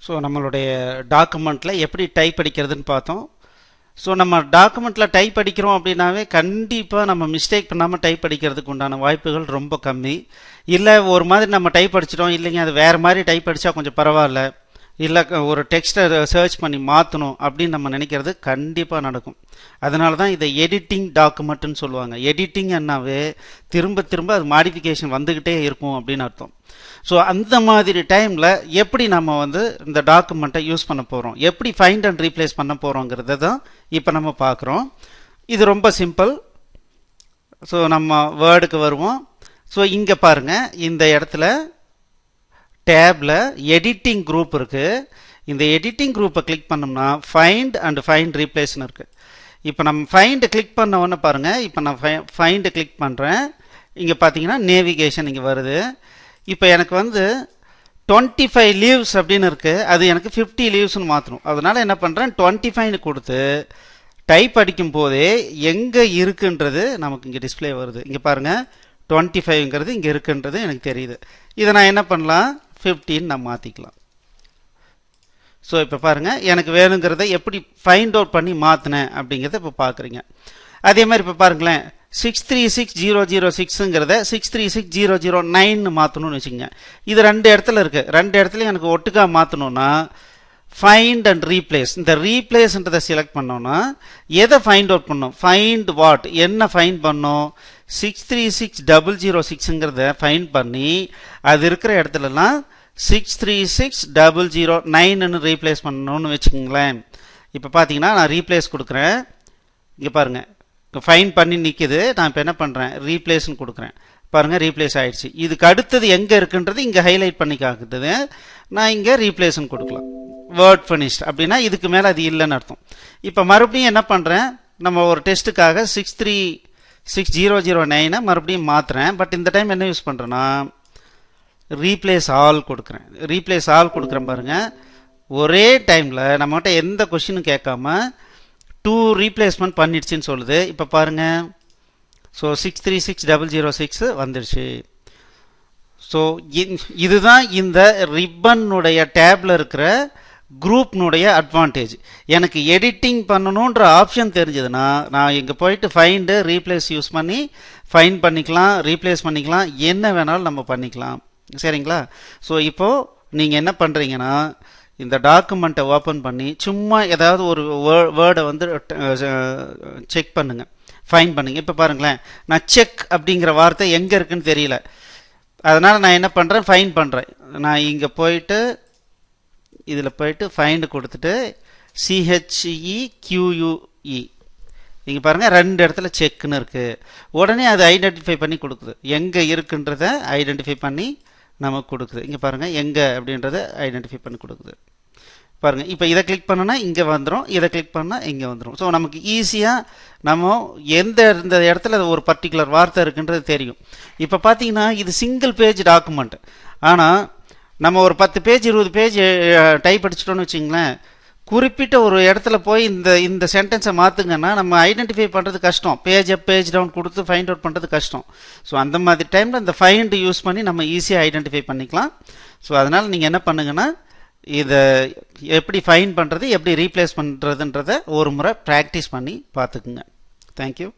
So நம்மளுடைய டாக்குமெண்ட்டில் எப்படி type அடிக்கிறதுன்னு பார்த்தோம். ஸோ நம்ம டாக்குமெண்ட்டில் டைப் அடிக்கிறோம் அப்படின்னாவே கண்டிப்பாக நம்ம மிஸ்டேக் பண்ணாமல் டைப் அடிக்கிறதுக்கு உண்டான வாய்ப்புகள் ரொம்ப கம்மி. இல்லை ஒரு மாதிரி நம்ம டைப் அடிச்சிட்டோம், இல்லைங்க அது வேறு மாதிரி டைப் அடித்தா கொஞ்சம் பரவாயில்ல, இல்லை ஒரு டெக்ஸ்ட்டை சர்ச் பண்ணி மாற்றணும் அப்படின்னு நம்ம நினைக்கிறது கண்டிப்பாக நடக்கும். அதனால தான் இதை எடிட்டிங் டாக்குமெண்ட்டுன்னு சொல்லுவாங்க. எடிட்டிங் என்னாவே திரும்ப திரும்ப அது மாடிஃபிகேஷன் வந்துக்கிட்டே இருக்கும் அப்படின்னு அர்த்தம். ஸோ அந்த மாதிரி டைமில் எப்படி நம்ம இந்த டாக்குமெண்ட்டை யூஸ் பண்ண போகிறோம், எப்படி ஃபைண்ட் அண்ட் ரீப்ளேஸ் பண்ண போகிறோங்கிறத தான் இப்போ நம்ம பார்க்குறோம். இது ரொம்ப சிம்பிள். ஸோ நம்ம வேர்டுக்கு வருவோம். ஸோ இங்கே பாருங்கள், இந்த இடத்துல டேபில் எடிட்டிங் குரூப் இருக்குது. இந்த எடிட்டிங் குரூப்பை கிளிக் பண்ணோம்னா ஃபைண்ட் அண்ட் ஃபைண்ட் ரீப்ளேஸ்னு இருக்குது. இப்போ நம்ம ஃபைண்டு கிளிக் பண்ண உடனே பாருங்கள், இப்போ நான் ஃபைண்டு கிளிக் பண்ணுறேன். இங்கே பார்த்தீங்கன்னா நேவிகேஷன் இங்கே வருது. இப்போ எனக்கு 25 லீவ்ஸ் அப்படின்னு இருக்குது, அது எனக்கு 50 லீவ்ஸ்னு மாற்றணும். அதனால் என்ன பண்ணுறேன், 25 கொடுத்து டைப் அடிக்கும் போதே எங்கே இருக்குன்றது நமக்கு இங்கே டிஸ்பிளே வருது. இங்கே பாருங்கள், 25ங்கிறது இங்கே இருக்குன்றது எனக்கு தெரியுது. இதை நான் என்ன பண்ணலாம், 15 நான் மாற்றிக்கலாம். ஸோ இப்போ பாருங்கள், எனக்கு வேணுங்கிறத எப்படி ஃபைண்ட் அவுட் பண்ணி மாற்றினேன் அப்படிங்கிறத இப்போ பார்க்குறீங்க. அதே மாதிரி இப்போ பாருங்களேன், 636006ங்கிறத 636009 மாற்றணும்னு வச்சுக்கோங்க. இது ரெண்டு இடத்துல இருக்குது. ரெண்டு இடத்துலையும் எனக்கு ஒட்டுக்கா மாற்றணும்னா ஃபைண்ட் அண்ட் ரீப்ளேஸ், இந்த ரீப்ளேஸ்ன்றதை செலக்ட் பண்ணோன்னா எதை ஃபைண்ட் அவுட் பண்ணோம், ஃபைண்ட் வாட், என்ன ஃபைண்ட் பண்ணோம், 636006ங்கிறத ஃபைண்ட் பண்ணி அது இருக்கிற இடத்துலலாம் 636009ன்னு ரீப்ளேஸ் பண்ணணும்னு வச்சுக்கோங்களேன். இப்போ பார்த்தீங்கன்னா நான் ரீப்ளேஸ் கொடுக்குறேன். இங்கே பாருங்கள், ஃபைண்ட் பண்ணி நிற்கிது. நான் இப்போ என்ன பண்ணுறேன், ரீப்ளேஸ்ன்னு கொடுக்குறேன். பாருங்கள், ரீப்ளேஸ் ஆகிடுச்சு. இதுக்கு அடுத்தது எங்கே இருக்குன்றது இங்கே ஹைலைட் பண்ணி காக்குது. நான் இங்கே ரீப்ளேஸ்ன்னு கொடுக்கலாம். வேர்ட் ஃபினிஷ்ட் அப்படின்னா இதுக்கு மேலே அது இல்லைன்னு அர்த்தம். இப்போ மறுபடியும் என்ன பண்ணுறேன், நம்ம ஒரு டெஸ்ட்டுக்காக 636009 மறுபடியும் மாற்றுறேன். பட் இந்த டைம் என்ன யூஸ் பண்ணுறேன்னா ரீப்ளேஸ் ஆல் கொடுக்குறேன். ரீப்ளேஸ் ஆல் கொடுக்குறேன் பாருங்கள், ஒரே டைமில் நம்மகிட்ட எந்த கொஷினும் கேட்காம 2 ரீப்ளேஸ்மெண்ட் பண்ணிடுச்சின்னு சொல்லுது. இப்போ பாருங்கள், ஸோ 636006 வந்துடுச்சு. ஸோ இதுதான் இந்த ரிப்பனுடைய டேபில் இருக்கிற குரூப்னுடைய அட்வான்டேஜ். எனக்கு எடிட்டிங் பண்ணணுன்ற ஆப்ஷன் தெரிஞ்சதுன்னா நான் இங்கே போயிட்டு ஃபைண்டு ரீப்ளேஸ் யூஸ் பண்ணி ஃபைண்ட் பண்ணிக்கலாம், ரீப்ளேஸ் பண்ணிக்கலாம், என்ன வேணாலும் நம்ம பண்ணிக்கலாம். சரிங்களா? ஸோ இப்போது நீங்கள் என்ன பண்ணுறீங்கன்னா இந்த டாக்குமெண்ட்டை ஓப்பன் பண்ணி சும்மா ஏதாவது ஒரு வேர்டை செக் பண்ணுங்கள், ஃபைண்ட் பண்ணுங்க. இப்போ பாருங்களேன், நான் செக் அப்படிங்கிற வார்த்தை எங்கே இருக்குன்னு தெரியல. அதனால் நான் என்ன பண்ணுறேன், ஃபைண்ட் பண்ணுறேன். நான் இங்கே போயிட்டு இதில் போயிட்டு ஃபைண்டு கொடுத்துட்டு CHEQUE இங்கே பாருங்கள், ரெண்டு இடத்துல செக்குன்னு இருக்குது. உடனே அது ஐடென்டிஃபை பண்ணி கொடுக்குது, எங்கே இருக்குன்றத ஐடென்டிஃபை பண்ணி நமக்கு கொடுக்குது. இங்கே பாருங்கள், எங்கே அப்படின்றத ஐடென்டிஃபை பண்ணி கொடுக்குது. பாருங்கள், இப்போ இதை கிளிக் பண்ணோன்னா இங்கே வந்துடும், இதை கிளிக் பண்ணால் இங்கே வந்துடும். ஸோ நமக்கு ஈஸியாக நம்ம இந்த இடத்துல ஒரு பர்டிகுலர் வார்த்தை இருக்குன்றது தெரியும். இப்போ பார்த்தீங்கன்னா இது சிங்கிள் பேஜ் டாக்குமெண்ட். ஆனால் நம்ம ஒரு 10 பேஜ் 20 பேஜ் டைப் அடிச்சிட்டோன்னு வச்சிங்களேன், குறிப்பிட்ட ஒரு இடத்துல போய் இந்த சென்டென்ஸை மாற்றுங்கன்னா நம்ம ஐடென்டிஃபை பண்ணுறது கஷ்டம். பேஜ் அப் பேஜ் டவுன் கொடுத்து ஃபைண்ட் அவுட் பண்ணுறது கஷ்டம். ஸோ அந்த மாதிரி டைமில் இந்த ஃபைண்ட் யூஸ் பண்ணி நம்ம ஈஸியாக ஐடென்டிஃபை பண்ணிக்கலாம். ஸோ அதனால் நீங்கள் என்ன பண்ணுங்கன்னா இதை எப்படி ஃபைண்ட் பண்ணுறது, எப்படி ரீப்ளேஸ் பண்ணுறதுன்றதை ஒரு முறை ப்ராக்டிஸ் பண்ணி பார்த்துக்குங்க. தேங்க்யூ.